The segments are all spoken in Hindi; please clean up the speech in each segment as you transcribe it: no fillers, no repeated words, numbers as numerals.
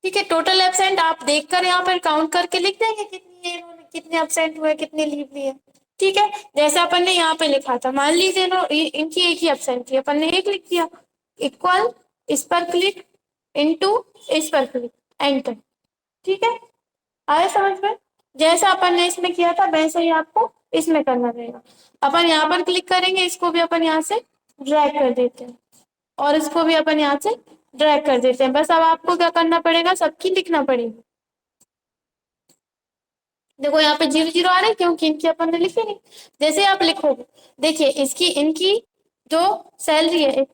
ठीक है, टोटल एब्सेंट आप देखकर यहाँ पर काउंट करके लिख देंगे कितनी है इन्होंने, कितने एब्सेंट हुए, कितने लीव लिए। ठीक है, जैसे अपन ने यहाँ पे लिखा था, मान लीजिए इनकी एक ही एब्सेंट थी, अपन ने एक लिख दिया, इक्वल इस पर क्लिक इनटू इस पर क्लिक, एंटर। ठीक है, आया समझ में? जैसा अपन ने इसमें किया था वैसे ही आपको इसमें करना रहेगा। अपन यहाँ पर क्लिक करेंगे, इसको भी अपन यहाँ से ड्रैग कर देते हैं, और इसको भी अपन यहाँ से ड्रैग कर देते हैं। बस अब आपको क्या करना पड़ेगा, सबकी लिखना पड़ेगी। देखो यहाँ पे 0 0 आ रहे हैं क्योंकि इनकी अपन ने लिखी नहीं। जैसे आप लिखोगे, देखिए इसकी इनकी जो सैलरी है,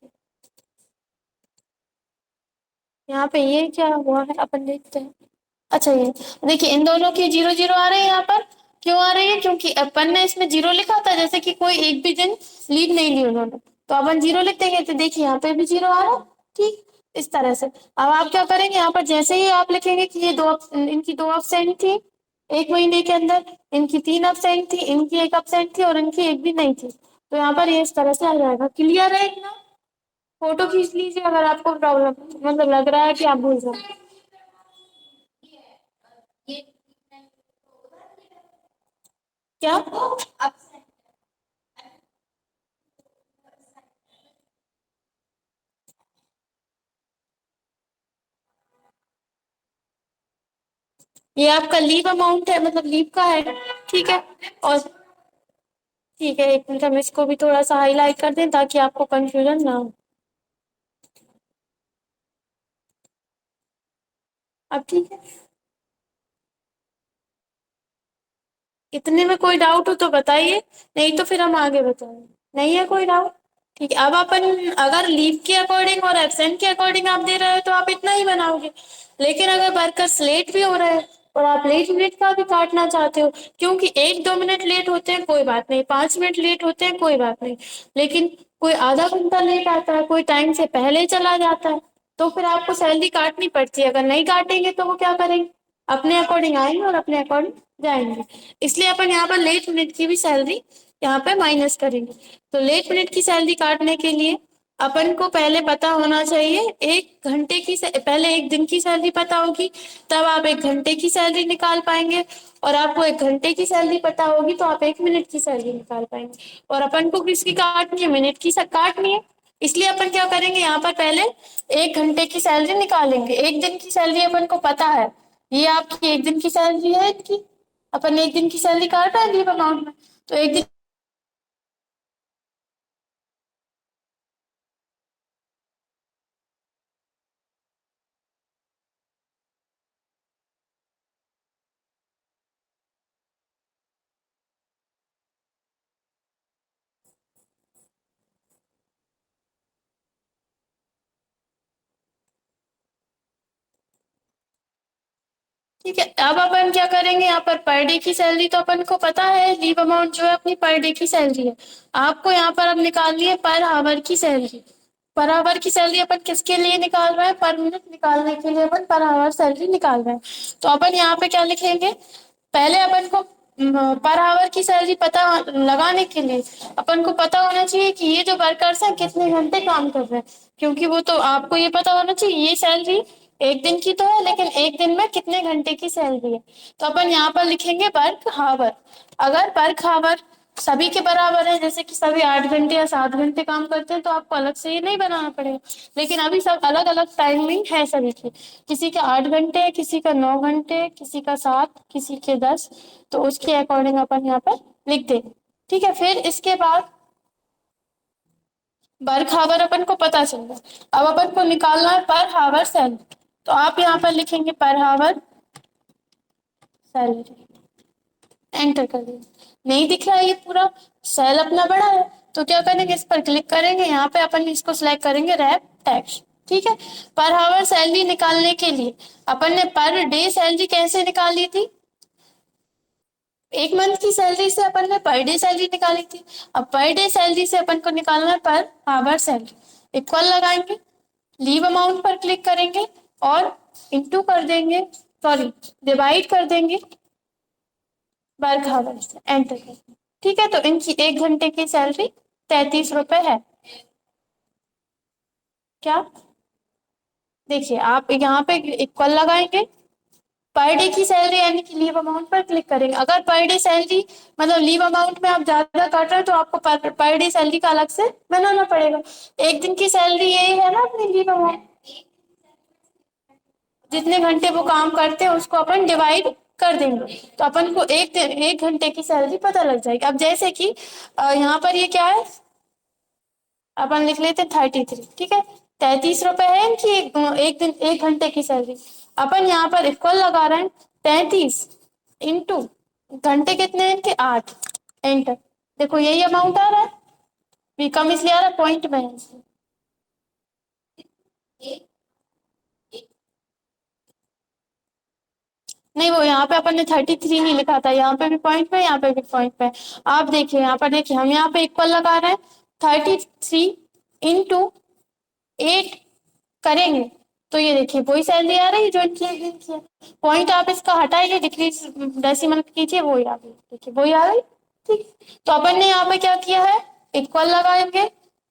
यहाँ पे ये क्या हुआ है अपन देखते हैं। अच्छा, ये देखिए इन दोनों के 0 0 आ रहे हैं यहाँ पर। क्यों आ रहे हैं? क्योंकि अपन ने इसमें 0 लिखा था, जैसे कि कोई एक भी दिन लीव नहीं ली उन्होंने, तो अपन 0 लिख देंगे। तो देखिए यहाँ पे भी 0 आ रहा है। ठीक, इस तरह से अब आप क्या करेंगे, यहाँ पर जैसे ही आप लिखेंगे कि ये इनकी 2 absent थी एक महीने के अंदर, इनकी 3 absent थी, इनकी 1 absent थी, और इनकी एक भी नहीं थी, तो यहाँ पर ये इस तरह से आ जाएगा। क्लियर है इतना? फोटो खींच लीजिए अगर आपको प्रॉब्लम मतलब लग रहा है कि आप भूल जाए। क्या? ये आपका लीव अमाउंट है, मतलब लीव का है। ठीक है, और ठीक है, एक मिनट हम इसको भी थोड़ा सा हाईलाइट कर दें ताकि आपको कंफ्यूजन ना हो। अब ठीक है, इतने में कोई डाउट हो तो बताइए, नहीं तो फिर हम आगे बताएंगे। नहीं है कोई डाउट? ठीक है, अब अपन अगर लीव के अकॉर्डिंग और एब्सेंट के अकॉर्डिंग आप दे रहे हो तो आप इतना ही बनाओगे। लेकिन अगर वर्कर्स लेट भी हो रहे हैं और आप लेट मिनट का भी काटना चाहते हो, क्योंकि 1 2 मिनट लेट होते हैं कोई बात नहीं, 5 मिनट लेट होते हैं कोई बात नहीं, लेकिन कोई आधा घंटा लेट आता है, कोई टाइम से पहले चला जाता है, तो फिर आपको सैलरी काटनी पड़ती है। अगर नहीं काटेंगे तो वो क्या करेंगे, अपने अकॉर्डिंग आएंगे और अपने अकॉर्डिंग जाएंगे। इसलिए अपन यहाँ पर लेट मिनट की भी सैलरी यहाँ पे माइनस करेंगे। तो लेट मिनट की सैलरी काटने के लिए अपन को पहले पता होना चाहिए 1 घंटे की पहले 1 दिन की सैलरी पता होगी, तब आप 1 घंटे की सैलरी निकाल पाएंगे। और आपको 1 घंटे की सैलरी पता होगी तो आप 1 मिनट की सैलरी निकाल पाएंगे। और अपन को किसकी काटनी है, मिनट की काटनी है। इसलिए अपन क्या करेंगे, यहाँ पर पहले 1 घंटे की सैलरी निकालेंगे। 1 दिन की सैलरी अपन को पता है, ये आपकी 1 दिन की सैलरी है इनकी, अपन 1 दिन की सैलरी काट रहे हैं लीव अमाउंट में, तो 1 दिन। ठीक है, अब अपन क्या करेंगे, यहाँ पर डे की सैलरी तो अपन को पता है, लीव अमाउंट जो है अपनी पर डे की सैलरी है। आपको यहाँ पर अब निकालनी है पर आवर की सैलरी। पर आवर की सैलरी अपन किसके लिए निकाल रहे हैं, पर मिनट निकालने के लिए अपन पर आवर सैलरी निकाल रहे हैं। तो अपन यहाँ पे क्या लिखेंगे, पहले अपन को पर आवर की सैलरी पता लगाने के लिए अपन को पता होना चाहिए कि ये जो वर्कर्स हैं कितने घंटे काम कर रहे हैं, क्योंकि वो तो आपको ये पता होना चाहिए ये सैलरी 1 दिन की तो है, लेकिन 1 दिन में कितने घंटे की सैलरी है। तो अपन यहाँ पर लिखेंगे वर्क हावर। अगर वर्क हावर सभी के बराबर है, जैसे कि सभी 8 घंटे या 7 घंटे काम करते हैं, तो आपको अलग से ये नहीं बनाना पड़ेगा। लेकिन अभी सब अलग अलग टाइमिंग है सभी की, किसी का 8 घंटे है, किसी का 9 घंटे, किसी का 7, किसी के 10, तो उसके अकॉर्डिंग अपन यहाँ पर लिख देंगे। ठीक है, फिर इसके बाद वर्क हावर अपन को पता चल गया। अब अपन को निकालना है पर हावर सैलरी, तो आप यहाँ पर लिखेंगे पर हावर सैलरी, एंटर कर देंगे। नहीं दिख रहा है ये पूरा सेल अपना बड़ा है, तो क्या करेंगे, इस पर क्लिक करेंगे, यहाँ पे अपन इसको सिलेक्ट करेंगे रैप टैक्स। ठीक है, पर हावर सैलरी निकालने के लिए अपन ने पर डे सैलरी कैसे निकाली थी, 1 मंथ की सैलरी से अपन ने पर डे सैलरी निकाली थी। अब पर डे सैलरी से अपन को निकालना है पर आवर सैलरी, इक्वल लगाएंगे, लीव अमाउंट पर क्लिक करेंगे और इंटू कर देंगे, सॉरी डिवाइड कर देंगे वर्क आवर से, एंटर कर देंगे। ठीक है, तो इनकी 1 घंटे की सैलरी 33 रुपए है। क्या? देखिए आप यहाँ पे इक्वल लगाएंगे, पर डे की सैलरी यानी कि लीव अमाउंट पर क्लिक करेंगे। अगर पर डे सैलरी मतलब लीव अमाउंट में आप ज्यादा काट रहे हैं तो आपको पर डे सैलरी का अलग से बनाना पड़ेगा। एक दिन की सैलरी यही है ना अपनी लीव अमाउंट, जितने घंटे वो काम करते हैं उसको अपन डिवाइड कर देंगे तो अपन को एक दिन 1 घंटे की सैलरी पता लग जाएगी। अब जैसे कि यहाँ पर ये क्या है, अपन लिख लेते 33, ठीक है, 33 रुपए है इनकी एक दिन 1 घंटे की सैलरी। अपन यहाँ पर इक्वल लगा रहे हैं 33 इंटू घंटे कितने हैं इनके 8, एंटर। देखो यही अमाउंट आ रहा है, भी कम इसलिए आ रहा है पॉइंट में है इसलिए। नहीं वो यहाँ पे अपन ने 33 नहीं लिखा था, यहाँ पे भी पॉइंट पे यहाँ पे भी पॉइंट पे। आप देखिए यहाँ पर, देखिए हम यहाँ पे इक्वल लगा रहे हैं 33 इंटू 8 करेंगे तो ये देखिए वही सैलरी आ रही है जो इनकी एक दिन की है। पॉइंट आप इसका हटाइए, डिक्रीज डेसिमल कीजिए, वही आ गई, देखिए वही आ गई। ठीक, तो अपन ने यहाँ पे क्या किया है, इक्वल लगाएंगे,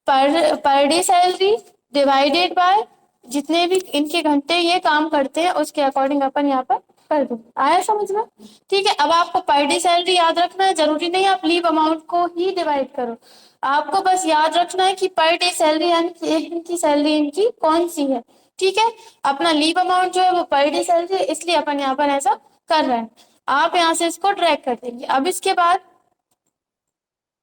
per day salary divided by जितने भी इनके घंटे ये काम करते हैं उसके अकॉर्डिंग अपन यहाँ पर कर देंगे। आया समझ में? ठीक है, अब आपको पर डे सैलरी याद रखना है, जरूरी नहीं आप लीव अमाउंट को ही डिवाइड करो, आपको बस याद रखना है कि पर डे सैलरी यानी कि एक दिन की सैलरी इनकी कौन सी है। ठीक है, अपना लीव अमाउंट जो है वो पर डे सैलरी है, इसलिए अपन यहाँ पर ऐसा कर रहे हैं। आप यहाँ से इसको ट्रैक कर देंगे। अब इसके बाद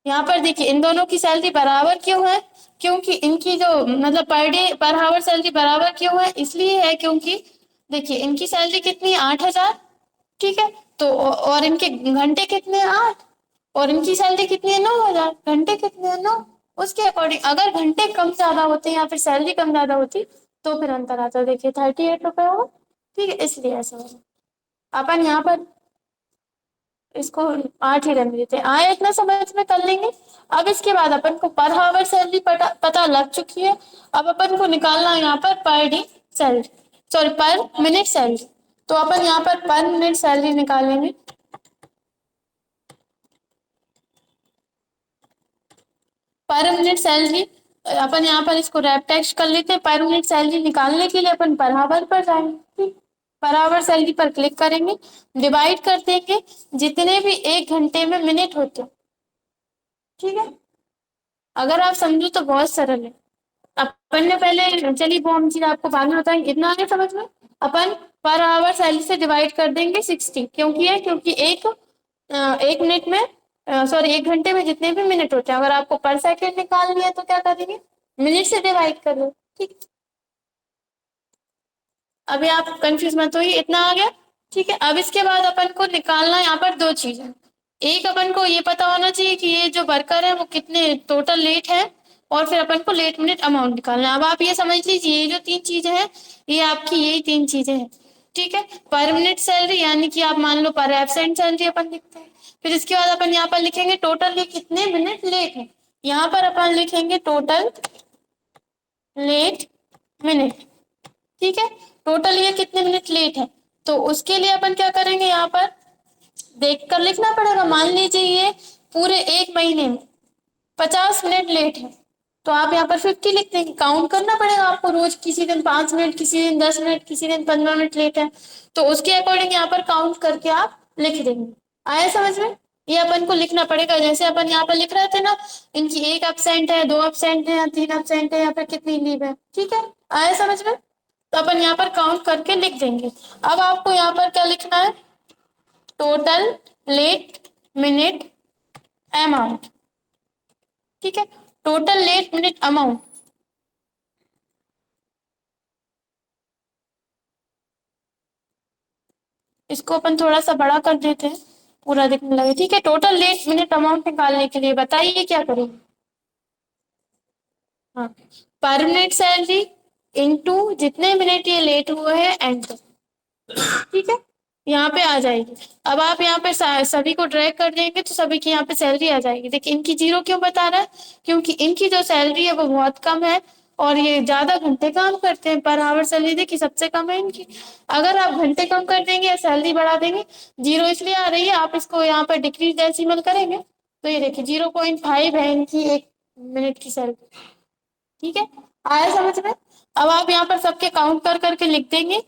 यहाँ पर देखिए इन दोनों की सैलरी बराबर क्यों है, क्योंकि इनकी जो मतलब पर डे पर हावर सैलरी बराबर क्यों है, इसलिए है क्योंकि देखिए इनकी सैलरी कितनी है 8,000, ठीक है, तो और इनके घंटे कितने हैं 8, और इनकी सैलरी कितनी है 9,000, घंटे कितने हैं 9, उसके अकॉर्डिंग अगर घंटे कम ज्यादा होते या फिर सैलरी कम ज्यादा होती तो फिर अंतर आता, देखिए 38 रुपए होगा। ठीक है, इसलिए ऐसा होगा। अपन यहाँ पर इसको 8 ही रहने देते हैं, आए इतना समझ में कर लेंगे। अब इसके बाद अपन को पर हावर सैलरी पता लग चुकी है। अब अपन को निकालना है यहाँ पर डे सैलरी, सॉरी पर मिनट सैलरी। तो अपन यहाँ पर मिनट सैलरी निकालेंगे। पर मिनट सैलरी अपन यहाँ पर इसको रैप टेक्स्ट कर लेते हैं। पर मिनट सैलरी निकालने के लिए अपन पर हावर पर जाएंगे। ठीक, पर आवर सैलरी पर क्लिक करेंगे, डिवाइड कर देंगे जितने भी 1 घंटे में मिनट होते हैं। ठीक है, अगर आप समझो तो बहुत सरल है। अपन ने पहले, चलिए वो हम चीज आपको बाद में बताएंगे, इतना आगे समझ में। अपन पर आवर सैलरी से डिवाइड कर देंगे 60, क्योंकि है क्योंकि एक मिनट में सॉरी 1 घंटे में जितने भी मिनट होते हैं, अगर आपको पर सेकंड निकालनी है तो क्या करेंगे, मिनट से डिवाइड कर लो। ठीक, अभी आप कंफ्यूज मत होइए, इतना आ गया। ठीक है, अब इसके बाद अपन को निकालना है यहाँ पर दो चीजें। एक, अपन को ये पता होना चाहिए कि ये जो वर्कर है वो कितने टोटल लेट है, और फिर अपन को लेट मिनट अमाउंट निकालना है। अब आप ये समझ लीजिए ये जो 3 चीजें हैं ये आपकी यही 3 चीजें हैं। ठीक है, पर मिनट सैलरी यानी कि आप मान लो पर एब्सेंट सैलरी अपन लिखते हैं। फिर इसके बाद अपन यहाँ पर लिखेंगे टोटल ये कितने मिनट लेट है, यहाँ पर अपन लिखेंगे टोटल लेट मिनट। ठीक है, टोटल ये कितने मिनट लेट है, तो उसके लिए अपन क्या करेंगे, यहाँ पर देख कर लिखना पड़ेगा। मान लीजिए ये पूरे 1 महीने में 50 मिनट लेट है, तो आप यहाँ पर 50 लिख देंगे। काउंट करना पड़ेगा आपको रोज, किसी दिन 5 मिनट, किसी दिन 10 मिनट, किसी दिन 15 मिनट लेट है, तो उसके अकॉर्डिंग यहाँ पर काउंट करके आप लिख देंगे। आया समझ में? ये अपन को लिखना पड़ेगा, जैसे अपन यहाँ पर लिख रहे थे ना, इनकी 1 एब्सेंट है, 2 एब्सेंट है या 3 एब्सेंट है या फिर कितनी लीव है। ठीक है, आया समझ में? तो अपन यहाँ पर काउंट करके लिख देंगे। अब आपको यहाँ पर क्या लिखना है, टोटल लेट मिनट अमाउंट। ठीक है, टोटल लेट मिनट अमाउंट, इसको अपन थोड़ा सा बड़ा कर देते हैं, पूरा दिखने लगे। ठीक है, टोटल लेट मिनट अमाउंट निकालने के लिए बताइए क्या करेंगे। हाँ, पर मिनट सैलरी इनटू जितने मिनट ये लेट हुए हैं एंटर। ठीक है, यहाँ पे आ जाएगी। अब आप यहाँ पे सभी को ड्रैग कर देंगे तो सभी की यहाँ पे सैलरी आ जाएगी। देखिए इनकी जीरो क्यों बता रहा है, क्योंकि इनकी जो सैलरी है वो बहुत कम है और ये ज्यादा घंटे काम करते हैं। पर आवर सैलरी देखिए सबसे कम है इनकी। अगर आप घंटे कम कर देंगे या सैलरी बढ़ा देंगे, जीरो इसलिए आ रही है, आप इसको यहाँ पर डिक्रीज डेसिमल करेंगे तो ये देखिए 0.5 है इनकी 1 मिनट की सैलरी। ठीक है, आया समझ में? अब आप यहाँ पर सबके काउंट कर करके लिख देंगे